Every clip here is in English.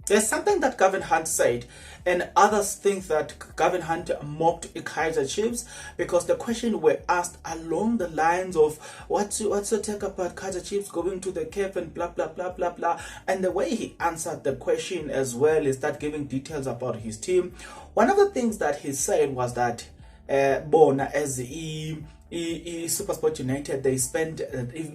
There's something that Gavin Hunt said, and others think that Gavin Hunt mocked Kaizer Chiefs because the question were asked along the lines of what's your take about Kaizer Chiefs going to the Cape and blah blah blah blah blah. And the way he answered the question as well is that giving details about his team. One of the things that he said was that Bona as SuperSport United, they spent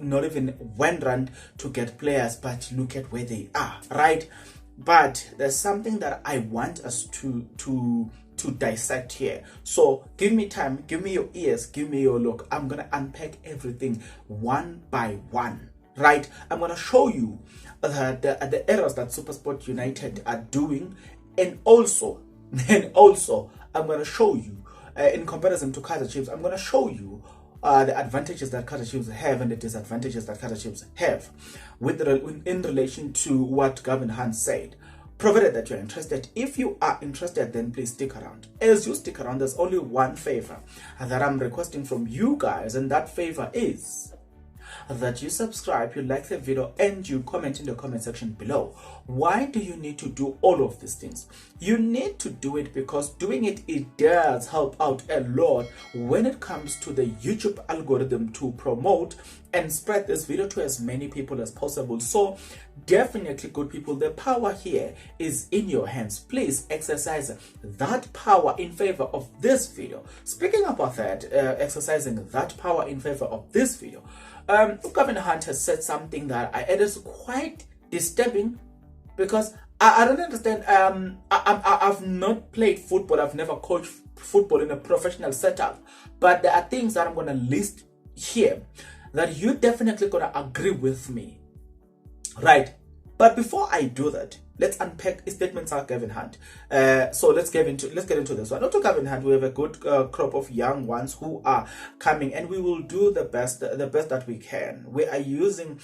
not even R1 to get players, but look at where they are, right? But there's something that I want us to dissect here. So give me time, give me your ears, give me your look. I'm gonna unpack everything one by one, right? I'm gonna show you the errors that SuperSport United are doing, and also I'm gonna show you in comparison to Kaizer Chiefs, I'm gonna show you the advantages that Kaizer Chiefs have and the disadvantages that Kaizer Chiefs have in relation to what Gavin Hunt said. Provided that you're interested. If you are interested, then please stick around. As you stick around, there's only one favor that I'm requesting from you guys, and that favor is that you subscribe, you like the video, and you comment in the comment section below. Why do you need to do all of these things? You need to do it because doing it does help out a lot when it comes to the YouTube algorithm to promote and spread this video to as many people as possible. So definitely, good people, the power here is in your hands. Please exercise that power in favor of this video. Speaking about that, exercising that power in favor of this video, Gavin Hunt has said something that it is quite disturbing because I don't understand. I've not played football. I've never coached football in a professional setup. But there are things that I'm going to list here that you're definitely going to agree with me. Right? But before I do that, let's unpack statements of Gavin Hunt. So let's get into this one. Not to Gavin Hunt, we have a good crop of young ones who are coming, and we will do the best that we can. We are using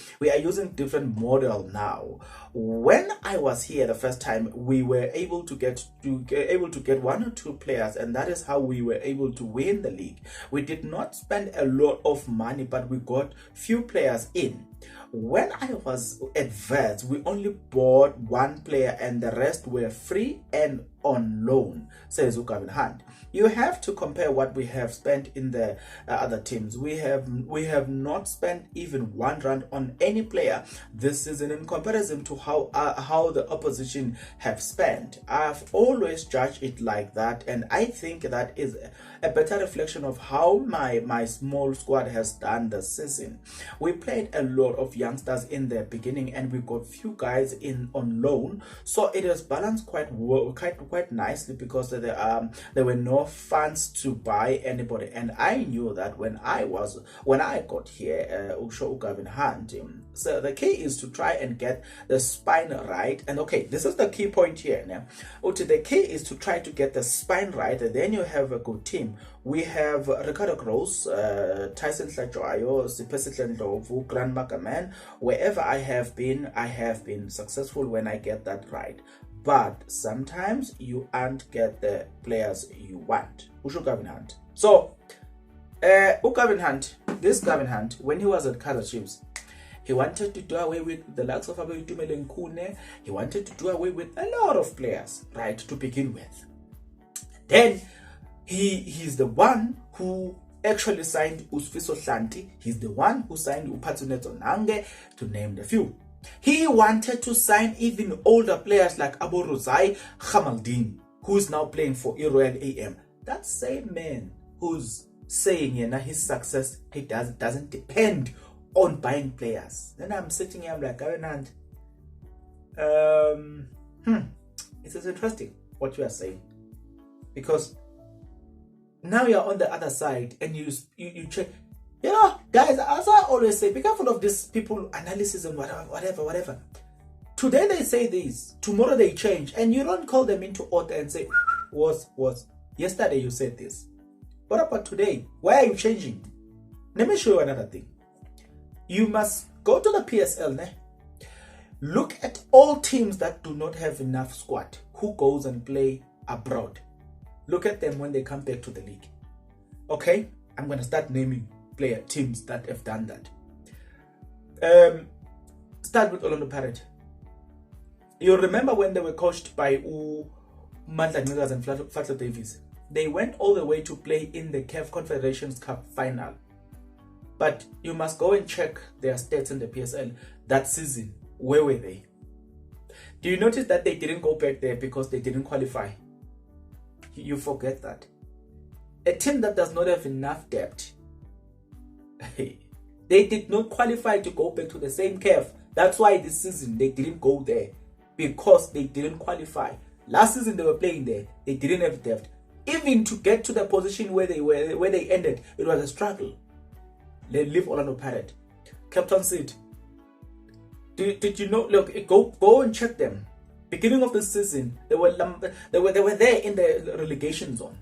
different model now. When I was here the first time, we were able to get one or two players, and that is how we were able to win the league. We did not spend a lot of money, but we got few players in. When I was at Vets, we only bought one player and the rest were free and on loan, says Gavin Hunt. You have to compare what we have spent in the other teams. We have not spent even R1 on any player this season in comparison to how the opposition have spent. I've always judged it like that, and I think that is a better reflection of how my small squad has done this season. We played a lot of youngsters in the beginning, and we got few guys in on loan, so it has balanced quite nicely because there were no funds to buy anybody. And I knew that when I got here, Gavin Hunt. So the key is to try and get the spine right. And okay, this is the key point here now. The key is to try to get the spine right, and then you have a good team. We have Ricardo Gross, Tyson Tlajoayo, Sipesi Ndlovu, Grand Magaman. Wherever I have been successful when I get that right. But sometimes you aren't get the players you want. Gavin Hunt. So, Gavin Hunt, when he was at Kaizer Chiefs, he wanted to do away with the likes of Abetumele Nkune. He wanted to do away with a lot of players, right, to begin with. Then he's the one who actually signed Usfiso Hlanti. He's the one who signed Upatsuneto Nange, to name the few. He wanted to sign even older players like Abu Rozai Khamaldin, who's now playing for Royal AM. That same man who's saying his success doesn't depend on buying players. Then I'm sitting here, I'm like, Gavin Hunt, it is interesting what you are saying, because now you're on the other side and you check. You know, guys, as I always say, be careful of these people analysis and whatever. Today they say this, tomorrow they change, and you don't call them into order and say, was yesterday you said this. What about today? Why are you changing? Let me show you another thing. You must go to the PSL. Look at all teams that do not have enough squad, who goes and play abroad. Look at them when they come back to the league. Okay? I'm going to start naming teams that have done that. Start with Orlando Pirates. You remember when they were coached by Mandla Ncikazi and Fatla Davies? They went all the way to play in the CAF Confederations Cup final. But you must go and check their stats in the PSL that season. Where were they? Do you notice that they didn't go back there because they didn't qualify? You forget that. A team that does not have enough depth, they did not qualify to go back to the same CAF. That's why this season they didn't go there, because they didn't qualify. Last season they were playing there, they didn't have depth. Even to get to the position where they ended, it was a struggle. They leave Orlando Pirates. Captain Sid, did you know? Look, go and check them. Beginning of the season, they were there in the relegation zone.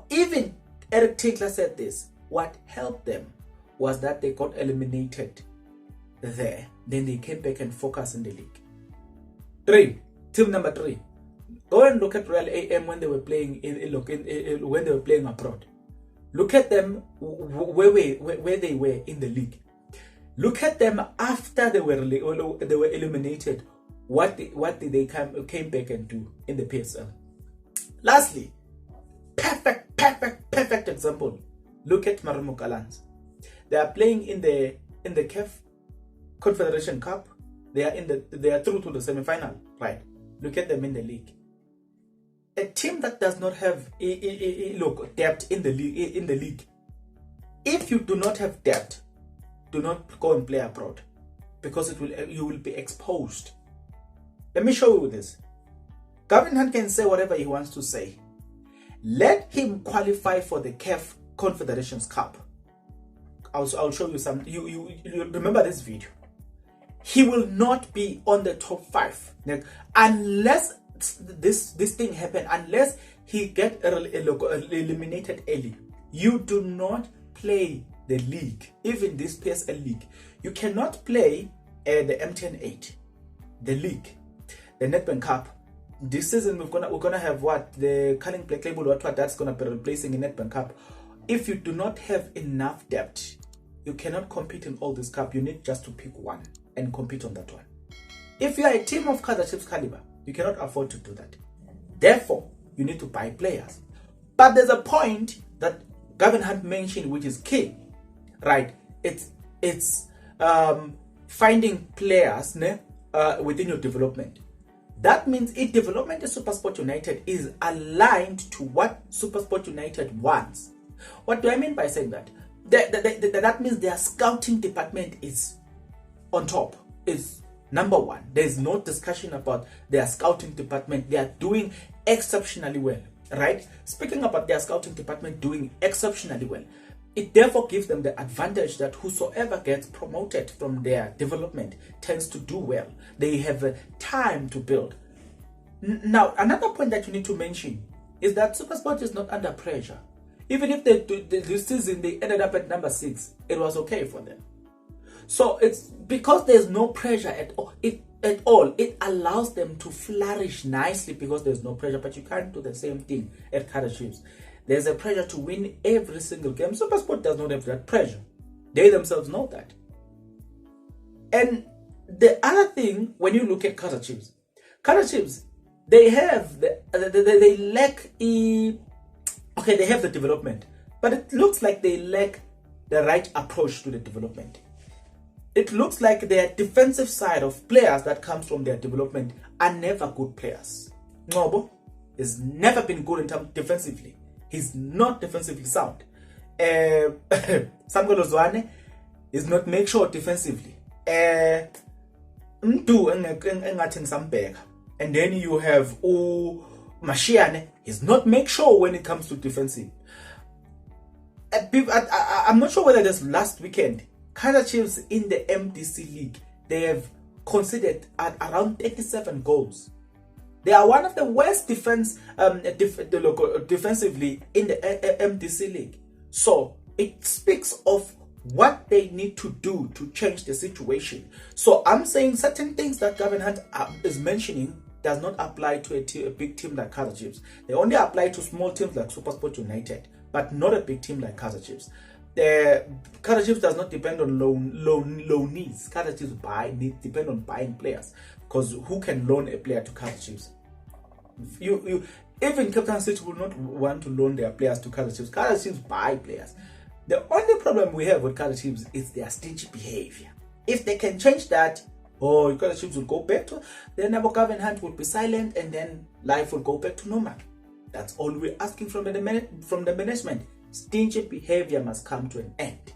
Even Eric Tinkler said this. What helped them was that they got eliminated there. Then they came back and focused in the league. Team number 3. Go and look at Royal AM when they were playing when they were playing abroad. Look at them where they were in the league. Look at them after they were eliminated. What did they came back and do in the PSL? Lastly, perfect example. Look at Marimo Gallants. They are playing in the CAF Confederation Cup. They are through to the semi-final, right? Look at them in the league. A team that does not have depth in the league. If you do not have depth, do not go and play abroad, because you will be exposed. Let me show you this. Gavin Hunt can say whatever he wants to say. Let him qualify for the CAF Confederations Cup. I'll show you some. You remember this video. He will not be on the top 5 unless this thing happen. Unless he get eliminated early. You do not play the league, even this PSL league. You cannot play the MTN8, the league, the Nedbank Cup. This season we're gonna have what, the Culling Black Label, what that's gonna be replacing in Nedbank Cup. If you do not have enough depth, you cannot compete in all this cup. You need just to pick one and compete on that one. If you are a team of Kaizer Chiefs caliber, you cannot afford to do that. Therefore, you need to buy players. But there's a point that Gavin Hunt mentioned, which is key, right? It's finding players within your development. That means if development of SuperSport United is aligned to what SuperSport United wants. What do I mean by saying that? That means their scouting department is on top, is number 1. There's no discussion about their scouting department. They are doing exceptionally well, right? Speaking about their scouting department doing exceptionally well, it therefore gives them the advantage that whosoever gets promoted from their development tends to do well. They have time to build. Now, another point that you need to mention is that SuperSport is not under pressure. Even if this season they ended up at number 6, it was okay for them. So it's because there's no pressure at all. It allows them to flourish nicely because there's no pressure. But you can't do the same thing at Kaizer Chiefs. There's a pressure to win every single game. SuperSport does not have that pressure. They themselves know that. And the other thing, when you look at Kaizer Chiefs, they have they lack they have the development, but it looks like they lack the right approach to the development. It looks like their defensive side of players that comes from their development are never good players. Ngobo has never been good in terms defensively. He's not defensively sound. Samuel Ozwane is not make sure defensively. And then you have Mashiane, he's not make sure when it comes to defensive. I'm not sure whether this last weekend, Kaizer Chiefs in the MDC League, they have conceded at around 37 goals. They are one of the worst defensively in the MDC League. So it speaks of what they need to do to change the situation. So I'm saying certain things that Gavin Hunt is mentioning does not apply to a big team like Kaizer Chiefs. They only apply to small teams like SuperSport United, but not a big team like Kaizer Chiefs. Kaizer Chiefs does not depend on loanees. Kaizer Chiefs depend on buying players. Because who can loan a player to Kaizer Chiefs? Even Captain City will not want to loan their players to Kaizer Chiefs. Kaizer Chiefs buy players. The only problem we have with Kaizer Chiefs is their stingy behavior. If they can change that, Kaizer Chiefs will go back to, then our Gavin Hunt will be silent, and then life will go back to normal. That's all we're asking from the management. Stingy behavior must come to an end.